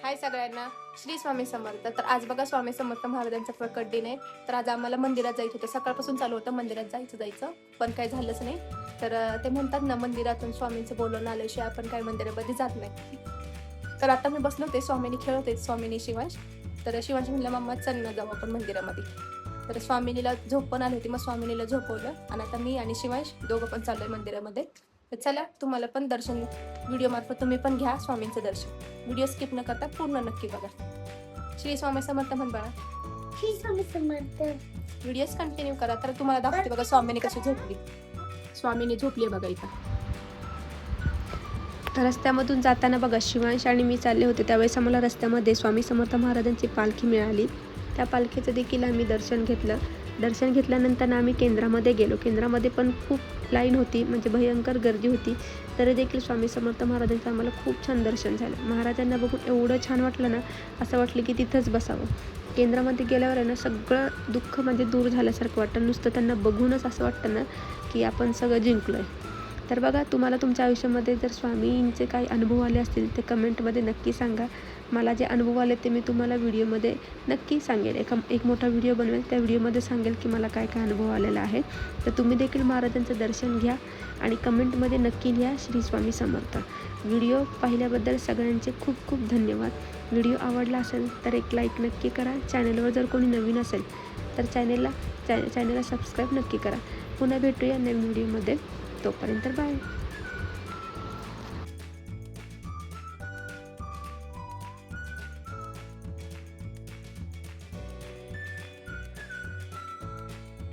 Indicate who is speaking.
Speaker 1: हाय सगळ्यांना, श्री स्वामी समर्थ. तर आज बघा स्वामी समर्थ महाराजांचा प्रकट दिन आहे. तर आज आम्हाला मंदिरात जायचं होतं. सकाळपासून चालू होतं मंदिरात जायचं, पण काही झालंच नाही. तर ते म्हणतात ना, मंदिरातून स्वामींचं बोलवणं आल्याशिवाय आपण काही मंदिरामध्ये जात नाही. तर आता मी बसले होते, स्वामीनी खेळत होते, स्वामीनी शिवांश. तर शिवांश म्हणलं, मम्मा चल ना जाऊ आपण मंदिरामध्ये. तर स्वामिनीला झोप पण आली होती, मग स्वामिनीला झोपवलं आणि आता मी आणि शिवांश दोघं पण चाललोय मंदिरामध्ये. तर चला, तुम्हाला पण दर्शन व्हिडिओ मार्फत तुम्ही पण घ्या स्वामींचं दर्शन. व्हिडिओ स्किप न करता पूर्ण नक्की बघा. श्री स्वामी समर्थ म्हण बाळा.
Speaker 2: श्री स्वामी समर्थ.
Speaker 1: व्हिडिओज कंटिन्यू करा. तर तुम्हाला दाखवते बघा स्वामीनी कशी झोपली. स्वामीनी झोपली बघा इथं. तर रस्त्यामधून जाताना बघा शिवांश आणि मी चालले होते, त्यावेळेस आम्हाला रस्त्यामध्ये स्वामी समर्थ महाराजांची पालखी मिळाली. त्या पालखीचं देखील आम्ही दर्शन घेतलं. दर्शन घेतल्यानंतर आम्ही केंद्रामध्ये गेलो. केंद्रामध्ये पण खूप लाईन होती, म्हणजे भयंकर गर्दी होती. तरी देखील स्वामी समर्थ महाराजांचं आम्हाला खूप छान दर्शन झालं. महाराजांना बघून एवढं छान वाटलं ना, असं वाटलं की तिथंच बसावं. केंद्रामध्ये गेल्यावर आहे ना, सगळं दुःख म्हणजे दूर झाल्यासारखं वाटतं. नुसतं त्यांना बघूनच असं वाटतं ना की आपण सगळं जिंकलो आहे. तर बघा, तुम्हाला तुमच्या आयुष्यामध्ये जर स्वामींचे काही अनुभव आले असतील ते कमेंटमध्ये नक्की सांगा. मला जे अनुभव आले ते मी तुम्हाला व्हिडिओमध्ये नक्की सांगेल. एक मोठा व्हिडिओ बनवेल, त्या व्हिडिओमध्ये सांगेल की मला काय काय अनुभव आलेला आहे. तर तुम्ही देखील महाराजांचं दर्शन घ्या आणि कमेंटमध्ये नक्की लिहा श्री स्वामी समर्थ. व्हिडिओ पाहिल्याबद्दल सगळ्यांचे खूप खूप धन्यवाद. व्हिडिओ आवडला असेल तर एक लाईक नक्की करा. चॅनलवर जर कोणी नवीन असेल तर चॅनलला सबस्क्राईब नक्की करा. पुन्हा भेटूया नवीन व्हिडिओमध्ये. तोपर्यंत बाय.